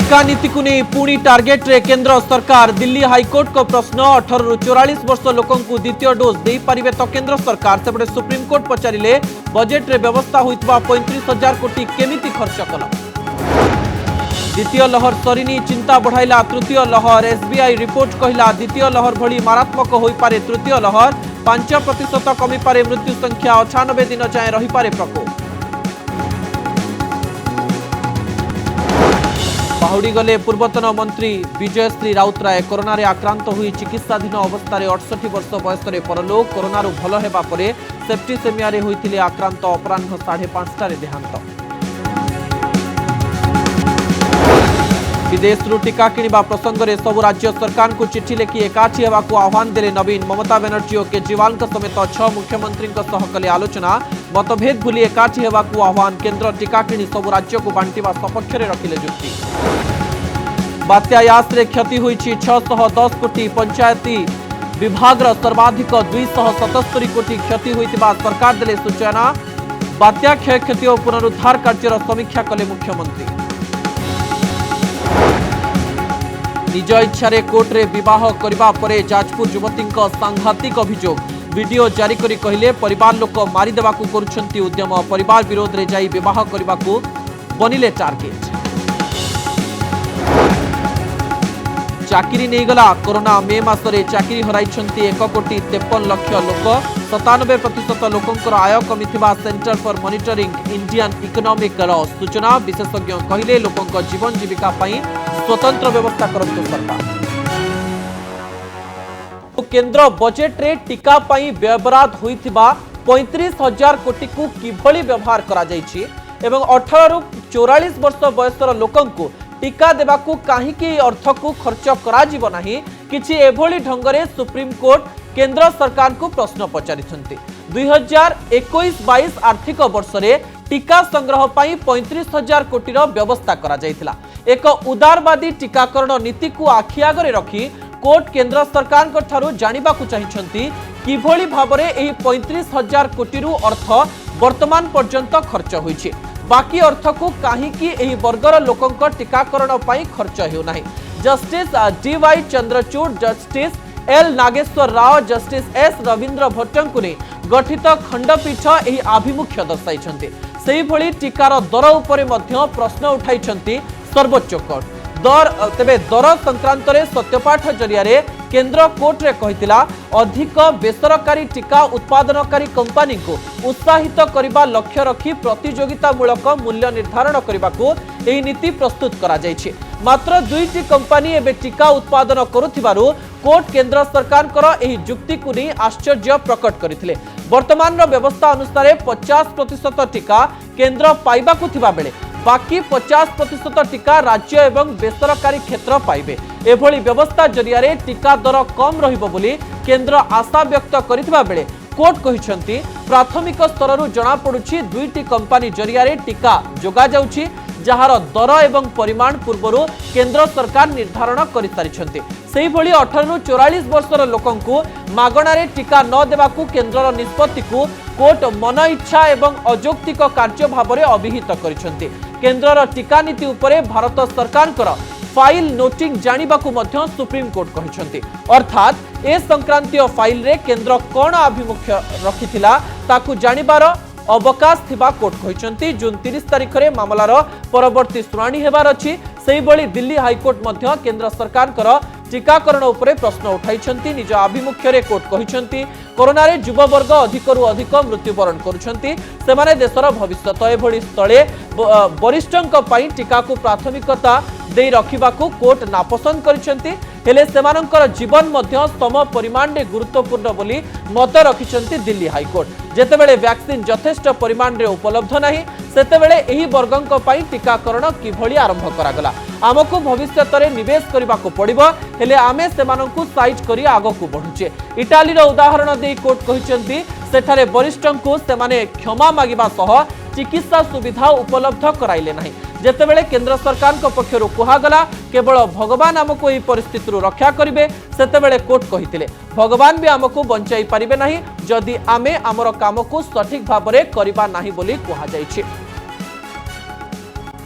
टीका नीति को नहीं पुणी टार्गेट रे केंद्र सरकार दिल्ली हाईकोर्ट को प्रश्न 18 रु 44 वर्ष लोकों को द्वितीय डोज दे पारिबे तो केंद्र सरकार सेपटे सुप्रीमकोर्ट पचारिले बजेट रे व्यवस्था होइतबा 35,000 कोटी केमिति खर्च कला। द्वितीय लहर सरिनी चिंता बढ़ाइला तृतीय लहर एसबीआई रिपोर्ट कहला द्वितीय लहर भली मारात्मक होई पारे तृतीय लहर 5% कमी पारे मृत्यु संख्या 98 दिन जाए रही पारे प्रकोप। बाहुड़ी गले पूर्वतन मंत्री विजयश्री राउतराय कोरोना रे आक्रांत हुई चिकित्साधीन अवस्था 68 वर्ष बयस परलोक कोरोना भल हेबा परे सेप्टिसेमिया रे होइथिले आक्रांत अपराह्न 5:30 देहांत। विदेश टीका किणवा प्रसंग में सबु राज्य सरकार को चिठी लिखि एकाठी हेबाकु आह्वान देले नवीन ममता बनर्जी और केजरीवाल समेत 6 मुख्यमंत्री कले आलोचना मतभेद भूली एकाठी हेबाकु आह्वान केन्द्र टीका किणी सबु राज्य को बांटिबा सपक्ष में रखिले जुक्ति। बात्या यास रे क्षति हुई 610 कोटी पंचायती विभाग सर्वाधिक 277 कोटी क्षति होइतिबा सरकार देले सूचना बात्या क्षयक्षति और पुनरुद्धार कार्यर समीक्षा कले मुख्यमंत्री। निज इच्छा कोर्ट रे विवाह करबा परे जाजपुर युवती सांघातिक अभियोग वीडियो जारी करी कहले परिवार लोक मारिदेवाकू करुछंती उद्यम परिवार विरोध रे जाई विवाह करबाकू बनिले टार्गेट। चाकरी नहीं गला कोरोना मे मासरे चाकरी हराइछंती 1,53 लाख लोक 97% लोकंकर आय कमिथिबा centre for monitoring Indian economic loss सूचना विशेषज्ञ कहले लोकंक जीवन जीविका पई स्वतंत्र व्यवस्था करंतु सरकार। केंद्र बजेट रे टीका पई व्ययबराद होइथिबा 35,000 कोटी को किभली व्यवहार करा जायछि एवं 18 रु 44 वर्ष बयसर लोकंकु टीका देबाकू काहीकि अर्थ को खर्च करा जीव नाही किछि एभली ढंगरे सुप्रीम कोर्ट केंद्र सरकार को प्रश्न पचारिछंती। 2021-22 आर्थिक वर्ष रे टीका संग्रह पाई 35,000 कोटीर व्यवस्था करा जायतिला। एक उदारवादी टीकाकरण नीति को आखि आगरे रखी कोर्ट केंद्र सरकार को ठारू जानिबाकू चाहिछंती किभली भाबरे एही 35,000 कोटीरु अर्थ वर्तमान पर्यंत खर्च होईछि बाकी अर्थ को काहीकि एही वर्गर लोकंक टीकाकरण पाई खर्च हेउ नाही। Justice D Y Chandrachud justice L Nageshwar Rao justice S Ravindra भट्टंकु ने गठित खंडपीठ एही आभिमुख्य दर्शाइछंती। सेही भली टीकार दर उपरे मध्य प्रश्न उठाइछंती सर्वोच्च कोर्ट। तेबे दर संक्रांत रे सत्यपाठ जरिया रे केंद्र कोर्ट रे कहितिला अधिक बेसरकारी टीका उत्पादनकारी कंपनी को उत्साहित करबा लक्ष्य रखी प्रतियोगितामूलक मूल्य निर्धारण करबाकू एही नीति प्रस्तुत करा जायछि। मात्र 2टी कंपनी एबे टीका उत्पादन करुथिबारु कोर्ट केंद्र सरकार कर एही जुक्ति को नहीं आश्चर्य प्रकट करथिले। वर्तमान व्यवस्था अनुसार 50% टीका केंद्र पाइबाकू थिबा बेले बाकी 50% टीका राज्य एवं बेसरकारी क्षेत्र पाइबे। एभली व्यवस्था जरिया रे टीका दर कम रहिबो बोली केंद्र आशा व्यक्त करिथिबा बेले कोर्ट कहिसंती प्राथमिक स्तररु जणा पडुछि 2टी कंपनी जरिया रे टीका जोगा जाउछि जहार दर एवं परिमाण पूर्वरु केंद्र सरकार निर्धारण करि सारिछंती। सेही भली 18 रु 44 वर्षर लोकंकु मागणारे टीका न देबाकू केंद्रर निष्पत्ति को कोर्ट मन इच्छा एवं अजौक्तिक कार्य भाव में अभिहित करिसंती। केंद्रर टीका नीति उपरे भारत सरकार फाइल नोटिंग जानिबाकू मध्य सुप्रीम कोर्ट कहिसंती। अर्थात ए संक्रांतीय फाइल रे केंद्र कोन आभिमुख्य रखिथिला ताकू जानिबार अवकाश थिबा कोर्ट कहिसंती। जून 30 तारिख रे मामलार परवर्ती शुणाणी हेबार अछि। सेही भली दिल्ली हाईकोर्ट मध्य केंद्र सरकार टीकाकरण उपरे प्रश्न उठाइछंती। निज आभिमुख्य रे कोर्ट कहिसंती कोरोना रे युववर्ग अधिकरु अधिक मृत्युवरण करुछंती सेमाने देशर भविष्यत एभली स्थले वरिष्ठंक पई टीका को प्राथमिकता दे रखिबाकू कोर्ट नापसंद करिसंती हेले सेमानंकर जीवन मध्य सम परिमाण रे गुरुत्वपूर्ण बोली मत रखिसंती दिल्ली हाईकोर्ट। जेतेबेले वैक्सीन यथेष्ट परिमाण रे उपलब्ध नाही सेतेबेले एही वर्गंक पई टीकाकरण किभली आरंभ करागला आमको भविष्यत रे निवेश करबाकू पड़िबो हेले आमे सेमानंकू साइज करी आगकू बढ़ुचे। इटाली रो उदाहरण दे कोर्ट कहिसंती सेठारे वरिष्ठंकू सेमाने क्षमा मागिबा सह चिकित्सा सुविधा उपलब्ध कराइले नाही। जेतेबेले केंद्र सरकार पक्षरु कुहागला केवल भगवान आमको एही परिस्थिति रक्षा करिवे सेतेबेले कोर्ट कहितिले भगवान भी आमको बंचाई पारिबे नाही जदि आमे आमर काम को सठिक भाव में करिबा नाही बोली कुहा जायछि।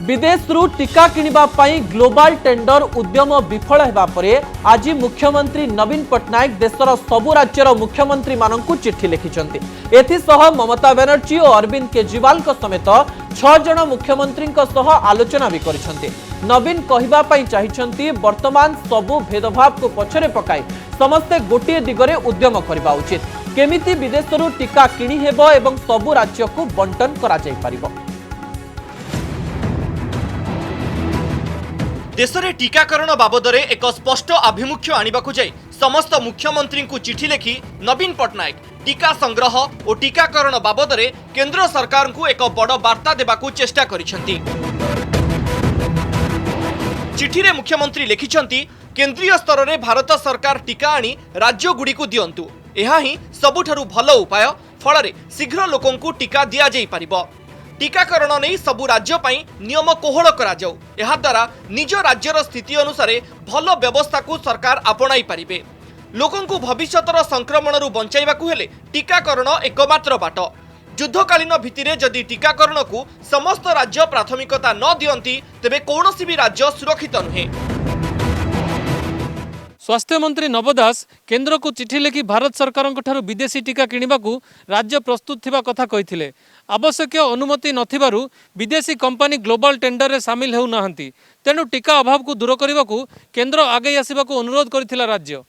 विदेशरू टीका किनिबा पाई ग्लोबल टेंडर उद्यम विफल हेबा परे आज मुख्यमंत्री नवीन पट्टनायक देशर सबु राज्यर मुख्यमंत्री मानकु चिट्ठी लिखिछन्ति। एथिसह ममता बनर्जी और अरविंद केजरीवाल समेत 6 जन मुख्यमंत्री सह आलोचना भी करिछन्ति। नवीन कहिबा पाई चाहिछन्ति वर्तमान सबु भेदभाव को पछरे पकाई समस्ते गोटे दिगरे उद्यम करबा उचित। केमिति विदेशरू टीका किणी हेबो एवं सबु राज्य को बंटन करा जाय परिबो। देश में टीकाकरण बाबदरे एक स्पष्ट आभिमुख्य आनिबाकु जाई समस्त मुख्यमंत्री को चिठी लिखि नवीन पट्टनायक टीका संग्रह और टीकाकरण बाबदरे केंद्र सरकार को एक बड़ वार्ता देबाकु चेष्टा करिसेंती। चिठी रे मुख्यमंत्री लिखिछंती केंद्रीय स्तर रे भारत सरकार टीका आनी राज्य गुडी को दियंतु। एहा ही सबुठारु भलो उपाय फल शीघ्र लोकंकु टीका दिया जाई परिबो। टीकाकरण नहीं सबु राज्य पाई नियम कोहल करा जाऊ। एहा द्वारा निज राज्यर स्थिति अनुसार भल व्यवस्था को सरकार आपणाई पारिबे। लोकंकु भविष्यतर संक्रमणरू बंचाइबाकु हेले टीकाकरण एकमात्र बाट। युद्धकालीन भित्तिरे जदि टीकाकरण को समस्त राज्य प्राथमिकता न दियंती तेबे कौनसी भी राज्य सुरक्षित नुहे। स्वास्थ्य मंत्री नव दास केंद्र को चिठी लिखि भारत सरकार विदेशी टीका किणवाकू राज्य प्रस्तुत थिबा कथा कहिथिले। आवश्यक अनुमति नथिबारु विदेशी कंपनी ग्लोबल टेंडर रे शामिल हेउ नाहंती। तेणु टीका अभाव को दूर करने केंद्र आगे आसवाक अनुरोध करथिला राज्य।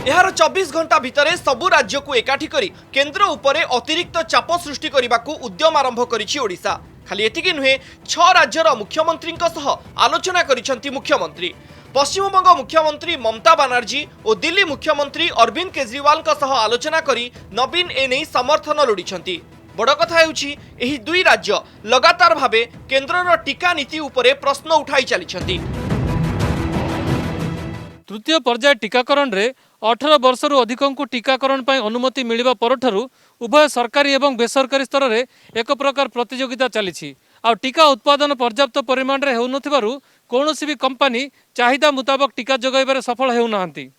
यार 24 घंटा भितरे सबु राज्य को एकाठी करी केंद्र उपरे अतिरिक्त चाप सृष्टि करने उद्यम आरंभ करिछि ओडिशा। खाली एतिकी नुहे 6 राज्यर मुख्यमंत्री सह आलोचना करिसेंती मुख्यमंत्री। पश्चिमबंग मुख्यमंत्री ममता बनर्जी और दिल्ली मुख्यमंत्री अरविंद केजरीवाल सह आलोचना करी नवीन एने समर्थन लोड़िछंती। बड़ कथा हेउछि एही दुई राज्य लगातार भावे केंद्रर टीका नीति उपरे प्रश्न उठाई चलिछंती। तृतीय पर्याय टीकाकरण रे 18 वर्षरू अधिकंकु टीकाकरण पाई अनुमति मिलिबा परठारु उभय सरकारी एवं बेसरकारी स्तर रे एक प्रकार प्रतियोगिता चली। आ टीका उत्पादन पर्याप्त परिमाण रे हेउ नथिबारु कौनसी भी कंपनी चाहिदा मुताबक टीका जोगाइबारे सफल हेउ नाहंती।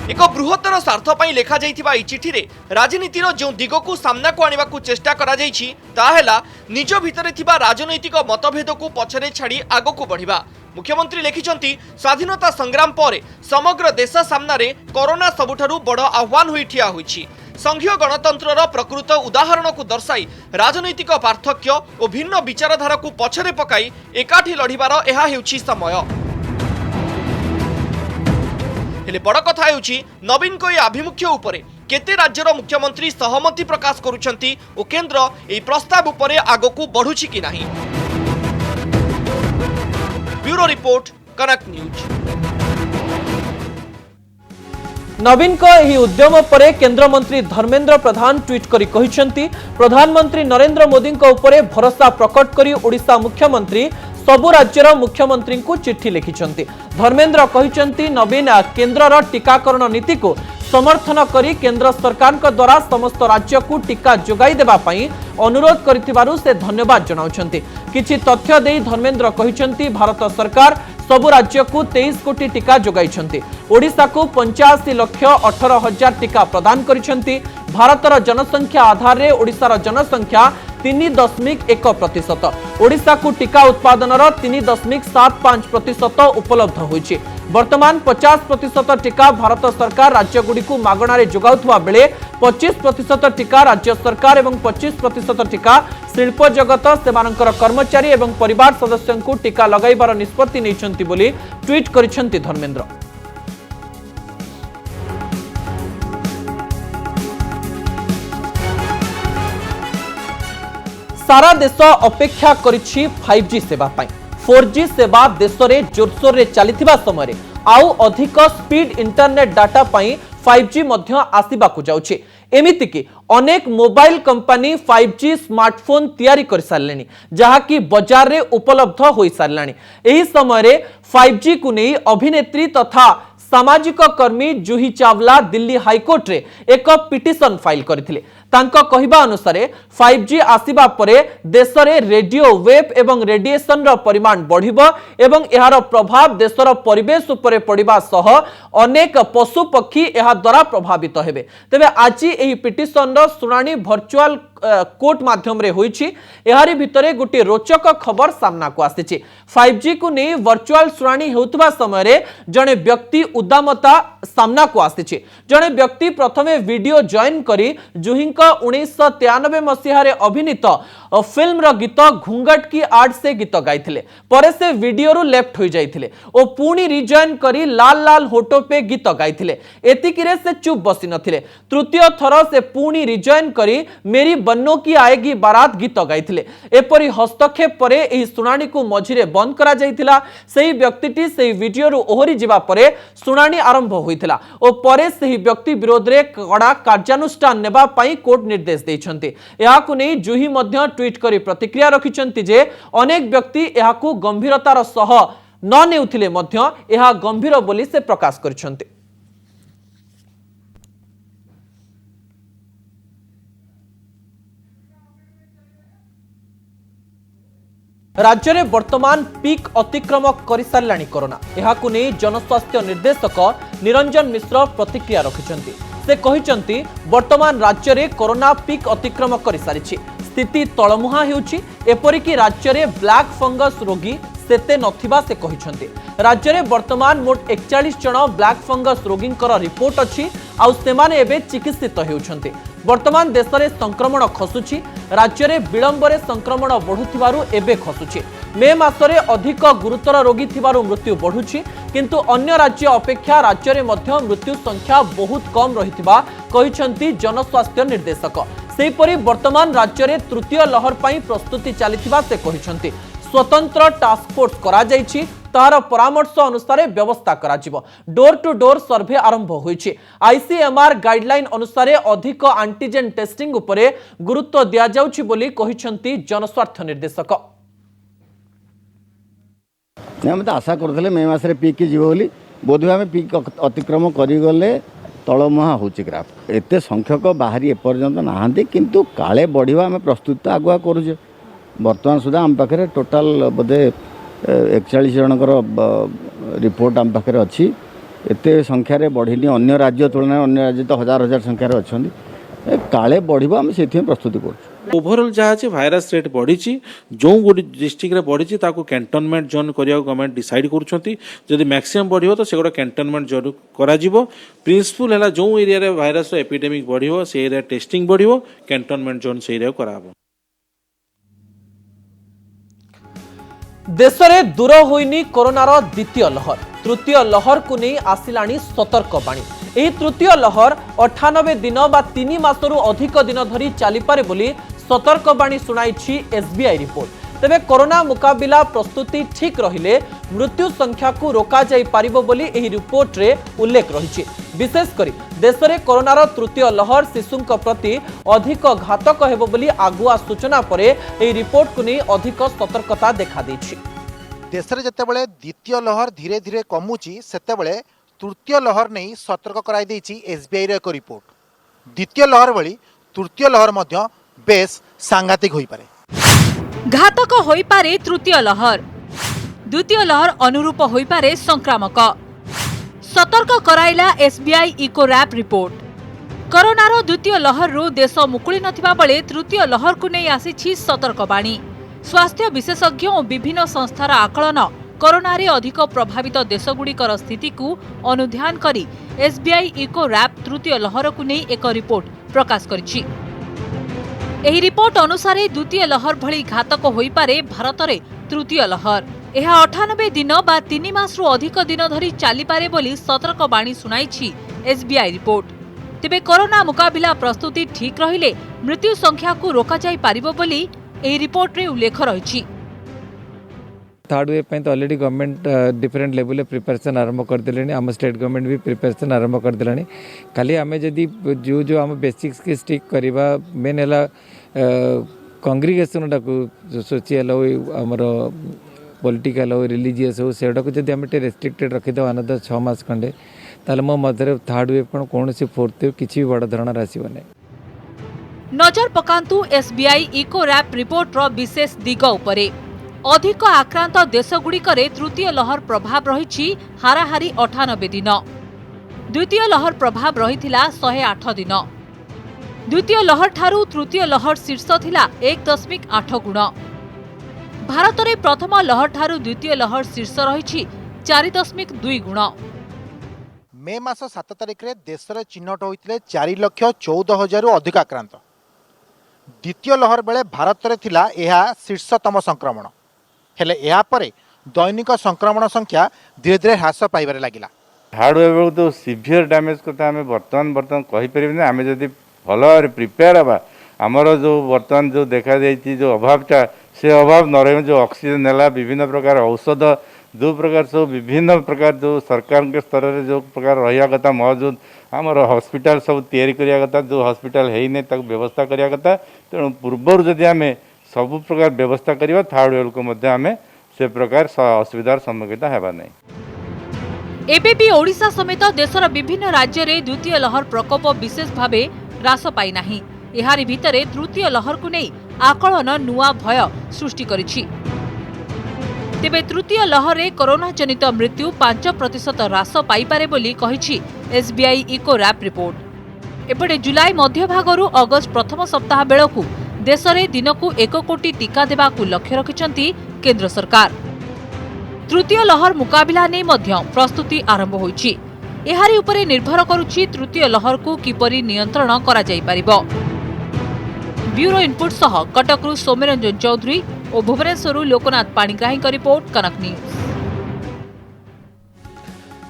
एक बृहत्तर स्वार्थ पाई लेखा जाइथिबा ई चिठी रे राजनीतिर जो दिग को सामना को आनिबा को चेष्टा करा जाइछि ताहेला निज भितरे थिबा राजनैतिक मतभेद को पछरे छाड़ी आगो को बढ़िबा। मुख्यमंत्री लिखिछंती स्वाधीनता संग्राम पर समग्र देश सामना रे कोरोना सबुठारु बड़ आह्वान होई ठिया होइछि। संघीय गणतंत्रर प्रकृत उदाहरण को दर्शाई राजनैतिक पार्थक्य और भिन्न विचारधारा को पछरे पकाई एकाठी लढ़िबार एहा हेउछि समय। हेले बड़ कथा हेउछि नवीन को आभिमुख्य उपरे केते राज्यर मुख्यमंत्री सहमति प्रकाश करुछंती और केंद्र एई प्रस्ताव उपरे आगो को बढ़ुछि कि नाही। ब्यूरो रिपोर्ट कनक न्यूज। नवीन को यही उद्यम पर केंद्र मंत्री धर्मेंद्र प्रधान ट्वीट करी कहिसेंती प्रधानमंत्री नरेंद्र मोदी को उपरे भरोसा प्रकट करी ओडिशा मुख्यमंत्री सबु राज्यर मुख्यमंत्री को चिट्ठी लिखिछंती। धर्मेंद्र कहिसेंती नवीन केंद्रर टीकाकरण नीति को समर्थन करी केंद्र सरकार द्वारा समस्त राज्य को टीका जोगाई देबा पई अनुरोध करिथिबारु से धन्यवाद जणाउछंती। किछि तथ्य देई धर्मेंद्र कहिसेंती भारत सरकार सबु राज्य को 23 कोटी टीका जोगाइछंती। ओडिशा को 85,18,000 टीका प्रदान करिछंती। भारतर जनसंख्या आधार रे ओडिशार जनसंख्या 3.1%। ओडिशा को टीका उत्पादन 3.75% उपलब्ध होइछि। वर्तमान 50% टीका भारत सरकार राज्यगुड़ी को मागणारे जोगाउथुवा बेले 25% टीका राज्य सरकार एवं 25% टीका शिल्प जगत सेमानकर कर्मचारी एवं परिवार सदस्यों को टीका लगाइबार निष्पत्ति नैछंती बोली ट्वीट करिसेंती धर्मेंद्र। सारा देश अपेक्षा करिछि 5G सेवा पाई। 4G सेवा देश रे जोरसोर रे चलिथिबा समय आउ अधिक स्पीड इंटरनेट डाटा पाई 5G मध्य आसीबाकु जाउछि। एमिति कि अनेक मोबाइल कंपनी 5G स्मार्टफोन तैयारी कर सारलेनी जहा कि बाजार रे उपलब्ध होई सारलानी। एही समय रे 5G को नै अभिनेत्री तथा सामाजिक कर्मी जूही चावला दिल्ली हाईकोर्ट रे एक पिटिशन फाइल करथिले। तांको कहिबा अनुसार 5G आसीबा परे देश रे रेडियो वेव एवं रेडिएशन रो परिमाण बढ़िबो एवं एहार प्रभाव देशर परिवेश उपरे पड़िबा सह अनेक पशु पक्षी एहा द्वारा प्रभावित हेबे। तेबे आज एही पिटिशन रो सुनानी वर्चुअल कोर्ट माध्यम रे होईछि। एहारी भितरे गोटे रोचक खबर सामना को आसीछि। 5G को नै वर्चुअल सुनानी हेउतबा समय रे जणे व्यक्ति उद्दामता सामना को आसीछि। जणे व्यक्ति प्रथमे वीडियो जॉइन करी जुहिंक 1993 मसीह अभिनीत फिल्म रो गीत घुंगट की आड़ से गीत गाइथिले। परे से वीडियो रु लेफ्ट हो जाइथिले ओ पुणी रिजॉइन करी लाल लाल होटो पे गीत गाइथिले। एतिकिरे से चुप बसी नथिले। तृतीय थर से पुणी रिजॉइन करी मेरी बन्नो की आएगी बारात गीत गाइथिले। एपरि हस्तक्षेप परे एही सुनानी को मझिरे बंद करा जाइथिला। सेही व्यक्तिटी सेही वीडियो रु ओहरी जिबा परे सुनानी आरंभ होइथिला ओ परे सेही व्यक्ति विरोध रे कड़ा कार्यानुष्ठान नेबा पई कोर्ट निर्देश दैछन्ति। एहाकु नै जुही मध्य ट्वीट करी प्रतिक्रिया रखिछन्ति जे अनेक व्यक्ति एहाकु गंभीरतार सह न नेउथिले मध्य एहा गंभीर बोली से प्रकाश करिछन्ति। राज्य में वर्तमान पीक अतिक्रम कर साराणी कोरोना। एहाकु नै जनस्वास्थ्य निर्देशक निरंजन मिश्र प्रतिक्रिया रखिछन्ति। से कहिछन्ति वर्तमान राज्य में कोरोना पीक अतिक्रम कर सारिछि। स्थिति तळमुहा हेउछि। एपरिकी राज्य में ब्लैक फंगस रोगी सेते नथिबा से कहिछन्ति। राज्य में वर्तमान मोट 41 जन ब्लैक फंगस रोगींकर रिपोर्ट अछि आउ सेमाने एबे चिकित्सित हेउछन्ति। वर्तमान देश में संक्रमण खसुछि। राज्य में विलंबरे संक्रमण बढ़ुथिबारु एबे खसुछि। मे मासरे अधिक गुरुतर रोगी थिबारु मृत्यु बढ़ुछि किंतु अन्य राज्य अपेक्षा राज्य में मध्य मृत्यु संख्या बहुत कम रहिथिबा कहिछन्ति जनस्वास्थ्य निर्देशक। सेहिपरि वर्तमान राज्य में तृतीय लहर पई प्रस्तुति चलिथिबा से कहिछन्ति। स्वतंत्र टास्क फोर्स करा जाइछि। तार परामर्श अनुसार व्यवस्था करा जिवो। डोर टू डोर सर्वे आरंभ होइछि। आईसीएमआर गाइडलाइन अनुसार अधिक एंटीजन टेस्टिंग उपरे गुरुत्व दिया जाउछि बोली कहिछन्ति जनस्वास्थ्य निर्देशक। हम तो आशा करते मे मासरे पीक की जीव बोली बोध आम पीक अतिक्रम करगले तलमुहा हो ग्राफ एत संख्यक बाहरी एपर्यंत नहांती किंतु काले बढ़िया आम प्रस्तुत आगुआ करुचे। बर्तमान सुधा आम पाखे टोटाल बोधे 41 जनकर रिपोर्ट आम पाखे अच्छी। एत संख्यार बढ़ीनी अन्य राज्य तुलना अन्य राज्य तो हजार हजार संख्यार अच्छा काले बढ़ आम से प्रस्तुति कर ओभरऑल जहाँ अच्छे भाइरस रेट बढ़ी जो डिस्ट्रिक्ट रे बढ़ी कैंटोनमेंट जोन करिया गवर्नमेंट डिसाइड करुँच मैक्सिमम बढ़ो तो सेगुड़ा कैंटोनमेंट जोन करा प्रिंसिपल है जो एरिया रे भाइरस एपिडेमिक बढ़ो से एरिया टेस्टिंग बढ़ो कैंटोनमेंट जोन से एरिया कराबो। देश में दूर होइनी कोरोनार द्वितीय लहर। तृतीय लहर को नहीं आसिलानी सतर्क बाणी। यह तृतीय लहर 98 दिन बा 3 मासरू अधिक दिन धरी चली पारे बोली सतर्क बाणी सुनाई एसबीआई रिपोर्ट। तेबे कोरोना मुकाबिला प्रस्तुति ठीक रहिले मृत्यु संख्या को रोका जाई पारिबो बोली एही रिपोर्ट रे उल्लेख रहिछि। विशेष करी देश में कोरोनार तृतीय लहर शिशुंक प्रति अधिक घातक हेबो बोली आगुआ सूचना परे एही रिपोर्ट को नहीं अधिक सतर्कता देखा दैछि। देश में जितेबाला द्वितीय लहर धीरे धीरे कमुची सेतेबाला तृतीय लहर नहीं सतर्क कराई देछि एसबीआई रो एक रिपोर्ट। द्वितीय लहर भली तृतीय लहर मध्य बेस सांघातिक होई पारे। घातक होई पारे तृतीय लहर। द्वितीय लहर अनुरूप होई पारे संक्रामक। सतर्क कराइला एसबीआई इको रैप रिपोर्ट। कोरोनार द्वितीय लहर रु देश मुकुली नथिबा बेले तृतीय लहर को नहीं आसीछि सतर्क बाणी। स्वास्थ्य विशेषज्ञ और विभिन्न संस्थार आकलन कोरोना रे अधिक प्रभावित देशगुड़िकर स्थिति को अनुध्यान करी एसबीआई इको रैप तृतीय लहर को नहीं एक रिपोर्ट प्रकाश करिछि। एही रिपोर्ट अनुसार द्वितीय लहर भली घातक होई पारे भारत रे तृतीय लहर। यह 98 दिन बा 3 मास रु अधिक दिन धरी चली पारे बोली सतर्क बाणी सुनाई एसबीआई रिपोर्ट। तेबे कोरोना मुकाबिला प्रस्तुति ठीक रहिले मृत्यु संख्या को रोका जाई पारिबो बोली एही रिपोर्ट रे उल्लेख रहिछि। थर्ड वेव पे तो already government different level preparation आरंभ कर दिले। आम स्टेट गवर्नमेंट भी प्रिपरेशन आरंभ कर दिलानी। खाली आम जदि जो जो आम बेसिक्स के स्टिक करवा मेन है कंग्रिगेशन टाक सोशल हो आमर पॉलिटिकल हो रिलीजियस हो सेटा को जब आम रेस्ट्रिक्टेड रखीद अनदर 6 मास खंडे ताले मो मध्य थर्ड वेव कौन सी फोर्थ वेव किसी भी बड़ धरण आसबना। नजर पकांतु एसबीआई इको रैप रिपोर्ट रो विशेष दिग उपरे। अधिक आक्रांत देशगुड़िकरे तृतीय लहर प्रभाव रही हाराहारी 98 दिन। द्वितीय लहर प्रभाव रही 108 दिन। द्वितीय लहर ठारू तृतीय लहर शीर्ष थिला 1.8 गुण। भारत में प्रथम लहर ठारू द्वितीय लहर शीर्ष रही 4.2 गुण। मे मास 7 तारिख में देश में चिन्हट होते 4,14,000 अधिक आक्रांत। द्वितीय लहर बेले भारत में थिला यह शीर्षतम संक्रमण हेले यापर दैनिक संक्रमण संख्या धीरे धीरे ह्रास पाइबार लगिला। हार्ड वेव तो सीवियर डैमेज कथा आम बर्तमान कहीपर आम जब भल भाव प्रिपेयर हाँ आमर जो बर्तमान जो देखा जो अभावटा से अभाव न रही जो ऑक्सीजन है विभिन्न प्रकार औषध जो प्रकार सब विभिन्न प्रकार जो सरकार के स्तर में जो प्रकार रहा कथा मौजूद आमर हॉस्पिटल सब तैयारी करिया कथा जो हॉस्पिटल है नहीं ताको व्यवस्था करिया कथा तेणु पूर्वर जदि आम सब प्रकार व्यवस्था करिया थर्ड वेव को मध्य आम से प्रकार असुविधार सम्मुखीन हेबा नहीं। एबे भी ओडिशा समेत देशर विभिन्न राज्य में द्वितीय लहर प्रकोप विशेष भावे ह्रास पाई नाही। एहारी भितरे तृतीय लहर को नहीं आकलन नुआ भय सृष्टि करिछि। तेबे तृतीय लहर रे कोरोना जनित मृत्यु 5% ह्रास पाइपारे बोली कहिछि एसबीआई इको रैप रिपोर्ट। एपटे जुलाई मध्य भागरु अगस्त प्रथम सप्ताह बेलकु देश में दिन को 1 कोटी टीका देबाकु लक्ष्य रखिछंती केंद्र सरकार। तृतीय लहर मुकाबिला नै मध्य प्रस्तुति आरंभ होइछि। एहारी उपरे निर्भर करुछि तृतीय लहर को किपरि नियंत्रण करा जाई परिबो। ब्यूरो इनपुट सह कटकरू सौम्यरंजन चौधरी और भुवनेश्वरु लोकनाथ पाणिग्राही का रिपोर्ट कनक न्यूज।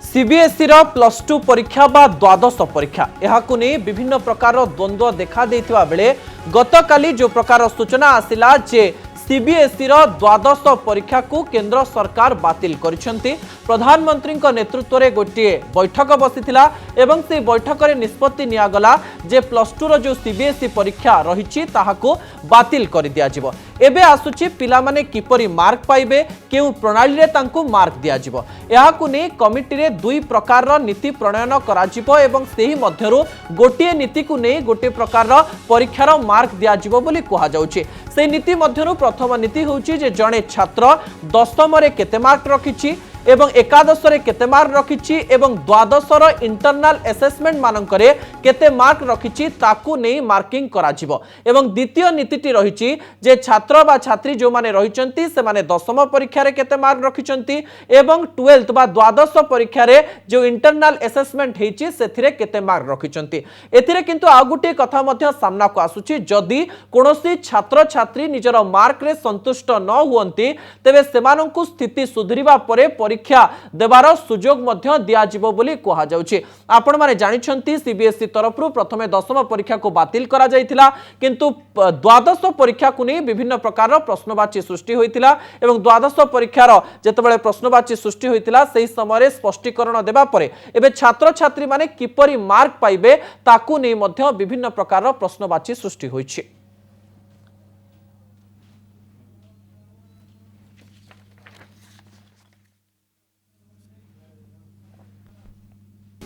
सीबीएसई रो +2 परीक्षा बा द्वादश परीक्षा एहाकु नै विभिन्न प्रकार द्वंद्व देखा देथिबा बेले गतकाली जो प्रकार सूचना आसिला जे सीबीएसई रो द्वादश परीक्षा को केंद्र सरकार बातिल करिसेंती। प्रधानमंत्री नेतृत्व में गोटे बैठक बसीथिला एवं से बैठक में निष्पत्ति नियागला जे +2 रो जो सीबीएसई परीक्षा रही ताहाको बातिल कर दिया जिवो। एबे आसुची पिला माने किपरि मार्क पाइबे केउ प्रणाली रे तांको मार्क दिया जिवो। एहाकु नै कमिटी रे दुई प्रकार रो नीति प्रणयन करा जिवो एवं सेही मध्यरु गोटे नीति को नै गोटे प्रकार रो परीक्षा रो मार्क दिया जिवो बोली कहा जाउची। से नीति मध्यरु प्रथम नीति होउची जे जणे छात्र 10म रे केते मार्क रखिछि एवं एकादश रे केते मार्क रखिछि एवं द्वादश रो इंटरनल असेसमेंट मानकरे केते मार्क रखिछि ताकू नै मार्किंग करा जिवो। एवं द्वितीय नीतिटी रहिछि जे छात्र बा छात्री जो माने रहिचंती से माने 10म परीक्षा रे केते मार्क रखिचंती एवं 12th बा द्वादश परीक्षा रे जो इंटरनल असेसमेंट हेछि सेथिरे केते मार्क रखिचंती। एथिरे किंतु आ गुटे कथा मध्य सामना को आसुछि जदि कोनोसी छात्र छात्री निजर मार्क रे संतुष्ट न हुअंती तेबे सेमानंकु स्थिति सुधरिबा परे परीक्षा देवार सुजोग मध्य दिया जिवो बोली कहा जाउछि। आपण माने जानिछंती सीबीएसई तरफरु प्रथमे 10म परीक्षा को बातिल करा जायतिला किंतु द्वादश परीक्षा को नै विभिन्न प्रकार प्रश्नवाची सृष्टि होइतिला एवं द्वादश परीक्षार जेतेबेले प्रश्नवाची सृष्टि होइतिला सेही समय स्पष्टीकरण देबा परे एबे छात्र छात्री माने किपरि मार्क पाइबे ताकू नै मध्य विभिन्न प्रकार प्रश्नवाची सृष्टि होइछि।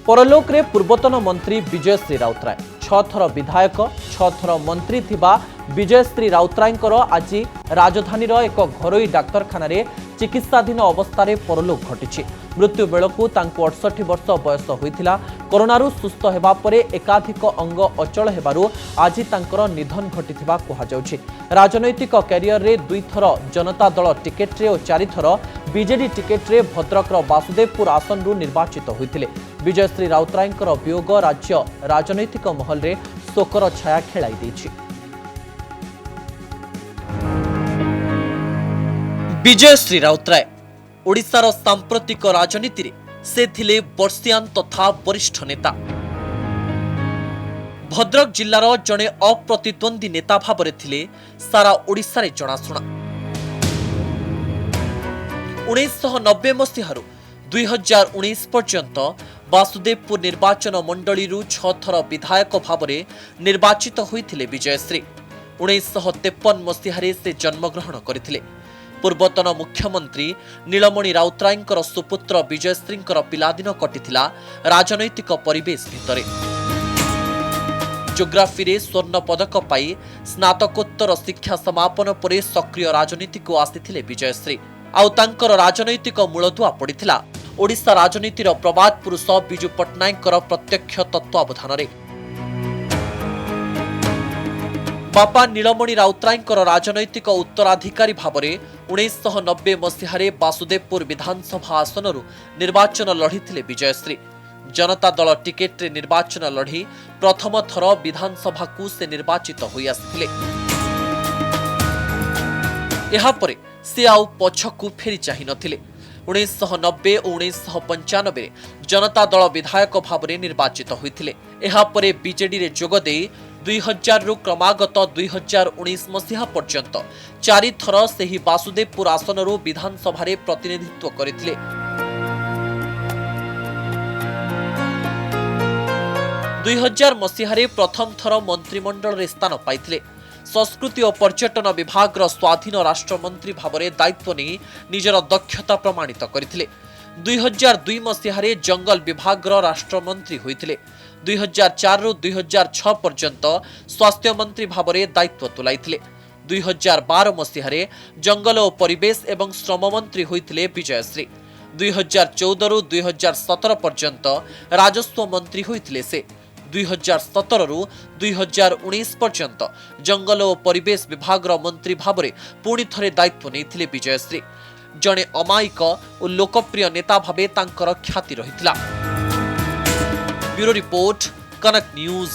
परलोक रे पूर्वतन मंत्री विजयश्री राउतराय 6 थर विधायक 6 थर मंत्री थिबा विजयश्री राउतरायंकर आज राजधानी एक घरोई डाक्तरखाना रे चिकित्साधीन अवस्था परलोक घटी। मृत्यु बेलू तांको 68 वर्ष बयस होइथिला। कोरोनारू सुस्थ हेबा परे एकाधिक अंग अचल हेबारू आज तांकर निधन घटिथिबा कहा जाउछि। राजनैतिक कैरियर रे 2 थर जनता दल टिकेट रे और 4 थर बीजेडी टिकेट रे भद्रकर वासुदेवपुर आसन रु निर्वाचित होइथिले। विजयश्री राउतरायंकर वियोग राज्य राजनैतिक महल रे शोकर छाया खेलाई दैछि। विजयश्री राउतराय ओडिशार सांप्रतिक राजनीति रे से थिले वर्षियान तथा वरिष्ठ नेता। भद्रक जिल्लार जणे अप्रतिद्वंदी नेता भाबरे थिले सारा ओडिशा रे जणाशुणा। 1990 मसीहारू 2019 पर्यंत वासुदेवपुर निर्वाचन मंडली 6 थर विधायक भाबरे निर्वाचित होइथिले विजयश्री। 1953 मसीहारे से जन्मग्रहण करथिले। ପୂର୍ବତନ ମୁଖ୍ୟମନ୍ତ୍ରୀ ନୀଳମଣି ରାଉତରାୟଙ୍କର ସୁପୁତ୍ର ବିଜୟଶ୍ରୀଙ୍କର ପିଲାଦିନ କଟିଥିଲା ରାଜନୈତିକ ପରିବେଶ ଭିତରେ। ଜିଓଗ୍ରାଫିରେ ସ୍ୱର୍ଣ୍ଣ ପଦକ ପାଇ ସ୍ନାତକୋତ୍ତର ଶିକ୍ଷା ସମାପନ ପରେ ସକ୍ରିୟ ରାଜନୀତିକୁ ଆସିଥିଲେ ବିଜୟଶ୍ରୀ। ଆଉ ତାଙ୍କର ରାଜନୈତିକ ମୂଳଦୁଆ ପଡ଼ିଥିଲା ଓଡ଼ିଶା ରାଜନୀତିର ପ୍ରବାଦ ପୁରୁଷ ବିଜୁ ପଟ୍ଟନାୟକଙ୍କର ପ୍ରତ୍ୟକ୍ଷ ତତ୍ତ୍ୱାବଧାନରେ। ବାପା ନୀଳମଣି ରାଉତରାୟଙ୍କର ରାଜନୈତିକ ଉତ୍ତରାଧିକାରୀ ଭାବରେ 1990 ମସିହାରେ ବାସୁଦେବପୁର ବିଧାନସଭା ଆସନରୁ ନିର୍ବାଚନ ଲଢ଼ିଥିଲେ ବିଜୟଶ୍ରୀ। जनता दल टिकेट्रे निर्वाचन लढ़ी प्रथम थर विधानसभा से निर्वाचित होई आसिथिले। एहापरे से आउ पछकु फेरी चाहि नथिले। 1990 और 1995 जनता दल विधायक भाव में निर्वाचित होइथिले। एहापरे बीजेडी रे जोग देई 2000 रु क्रमागत 2019 मसीहा पर्यंत 4 थर सेही बासुदेवपुर आसनरू विधानसभा रे प्रतिनिधित्व करिथिले। 2000 मसीहारे प्रथम थर मंत्रिमंडल रे स्थान पाइथिले। संस्कृति और पर्यटन विभाग स्वाधीन राष्ट्रमंत्री भाव में दायित्व नहीं निजर दक्षता प्रमाणित करथिले। 2002 मसीहारे जंगल विभाग राष्ट्रमंत्री होइथिले। 2004 रु 2006 पर्यंत स्वास्थ्य मंत्री भाव में दायित्व तुलाइथिले। 2012 मसीहारे जंगल और परिवेश एवं श्रम मंत्री होइथिले विजयश्री। 2014 रु 2017 पर्यंत राजस्व मंत्री होइथिले से। 2017 रु 2019 पर्यंत जंगल और परिवेश विभाग मंत्री भाव में पुणी थरे दायित्व नहीं विजयश्री। जड़े अमायिक और लोकप्रिय नेता भावे तांकर ख्याति रहितला। ब्यूरो रिपोर्ट, कनक न्यूज।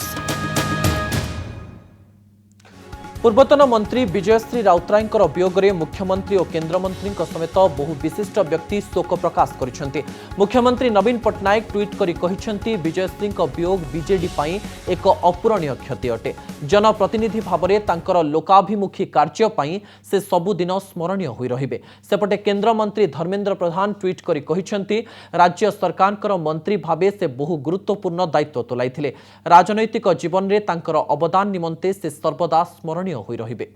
पूर्वतन मंत्री विजयश्री राउतरायଙ୍କର वियोगरे मुख्यमंत्री और केन्द्रमंत्री समेत बहु विशिष्ट व्यक्ति शोक प्रकाश करिसेंति। मुख्यमंत्री नवीन पट्टनायक ट्वीट करी कहिसेंति विजयश्री वियोग बीजेडी पई एक अपूरणीय क्षति अटे। जनप्रतिनिधि भाव में तांकर लोकाभिमुखी कार्य पई से सबुदिन स्मरणीय होई रहिबे। सेपटे केन्द्रमंत्री धर्मेन्द्र प्रधान ट्वीट करी कहिसेंति राज्य सरकारकर मंत्री भावे से बहु गुरुत्वपूर्ण दायित्व तुलाइथिले। राजनैतिक जीवन में तांकर अवदान निमंते से सर्वदा स्मरणीय होई रहिबे।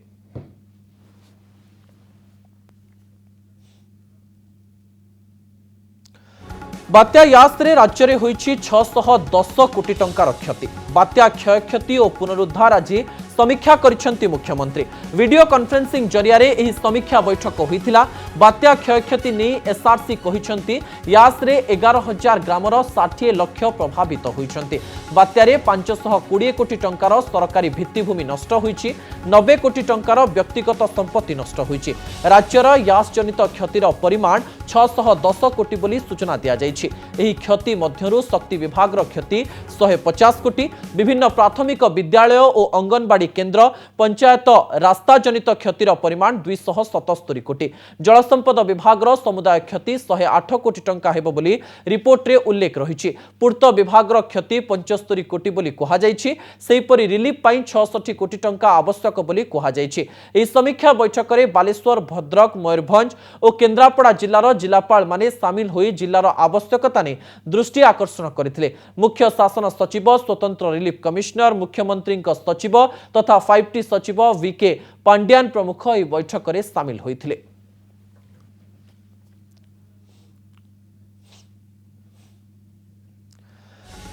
बात्या यास्रे राज्य में होईछि 610 कोटी टंकार क्षति। बात्या क्षयक्षति और पुनरुद्धार आज समीक्षा करिसेंति मुख्यमंत्री। वीडियो कॉन्फ्रेंसिंग जरिया रे एही समीक्षा बैठक होइथिला। बात्या क्षयक्षति नै एसआरसी कहिसेंति यास्रे 11,000 ग्रामर 60 लाख प्रभावित होइछंति। बात्यारे 520 कोटी टंकार सरकारी भित्तिभूमि नष्ट होइछि। 90 कोटी टंकार व्यक्तिगत संपत्ति नष्ट होइछि। राज्यर यास जनित क्षतिर परिमाण 610 कोटी बोली सूचना दिया जाइछि। एही क्षति मध्यरु शक्ति विभाग क्षति 150 कोटी, विभिन्न प्राथमिक विद्यालय और अंगनवाड़ी केन्द्र पंचायत रास्ता जनित क्षतिर परिमाण 277 कोटी, जल संपद विभाग समुदाय क्षति 108 कोटी टंका हेबो बोली रिपोर्ट रे उल्लेख रहिछि। पूर्त विभाग क्षति 75 कोटी बोली कहा जाइछि। सेहिपरि रिलीफ पाई 66 कोटी टंका आवश्यक बोली कहा जाइछि। एही समीक्षा बैठक रे बालेश्वर, भद्रक, मयूरभंज और केन्द्रापड़ा जिल्लार जिलापाल माने सामिल होई जिल्लार आवश्यकता ने दृष्टि आकर्षण करथिले। मुख्य शासन सचिव, स्वतंत्र रिलीफ कमिश्नर, मुख्यमंत्री सचिव तथा 5T सचिव VK पांड्यान प्रमुख एही बैठक रे सामिल होइथिले।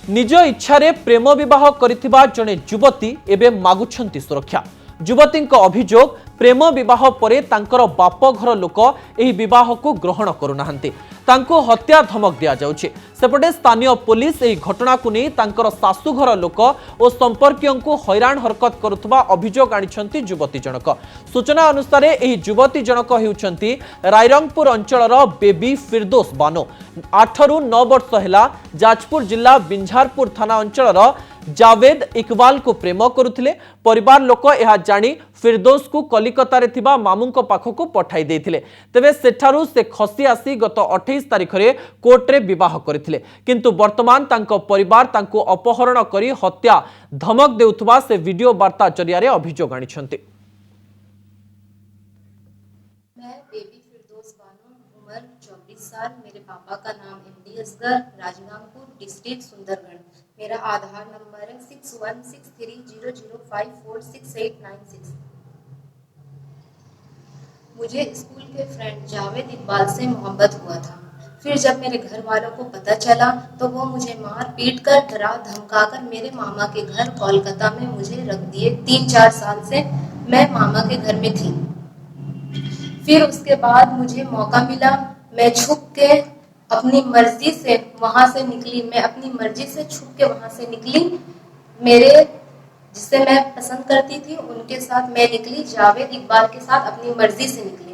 निज इच्छारे प्रेम विवाह करिथिबा जने युवती एबे मागुछंती सुरक्षा। युवती अभियोग प्रेम विवाह परे तांकर बाप घर लोक एही विवाह को ग्रहण करुनाहांती। तांको हत्या धमक दिया जाउछि। सेपटे स्थानीय पुलिस एही घटना को नहीं तांकर सासुघर लोक और संपर्कियों को हैरान हरकत करुथबा अभियोग आनिछंती युवती जनक। सूचना अनुसार एही युवती जनक हेउछंती रायरंगपुर अंचलर बेबी फिरदोस बानो। 8 रु 9 वर्ष हेला जाजपुर जिला बिंझारपुर थाना अंचलर जावेद इकबाल को प्रेम करुथिले। परिवार लोक यह जानी फिरदोस को कलिकता रे थिबा मामूंको पाखको पठाई देथिले। तेबे सेठारु से खसी आसी गत 28 तारिख रे कोर्ट रे विवाह करिथिले। किंतु वर्तमान तांको परिवार तांको अपहरण करी हत्या धमक देउथबा से वीडियो वार्ता जरिया रे अभियोग आनिछंती। मैं बेबी फिरदोस बानो, उम्र 24 साल, मेरे पापा का नाम MD असगर, राजगांगपुर डिस्ट्रिक्ट सुंदरगढ़। मेरा आधार नंबर है 616300546896। मुझे स्कूल के फ्रेंड जावेद इकबाल से मोहब्बत हुआ था। फिर जब मेरे घर वालों को पता चला तो वो मुझे मार पीट कर डरा धमका कर मेरे मामा के घर कोलकाता में मुझे रख दिए। 3-4 साल से मैं मामा के घर में थी। फिर उसके बाद मुझे मौका मिला, मैं छुप के अपनी मर्जी से वहां से निकली। मैं अपनी मर्जी से छुप के वहां से निकली। मेरे जिससे मैं पसंद करती थी उनके साथ मैं निकली, जावेद इकबाल के साथ अपनी मर्जी से निकली।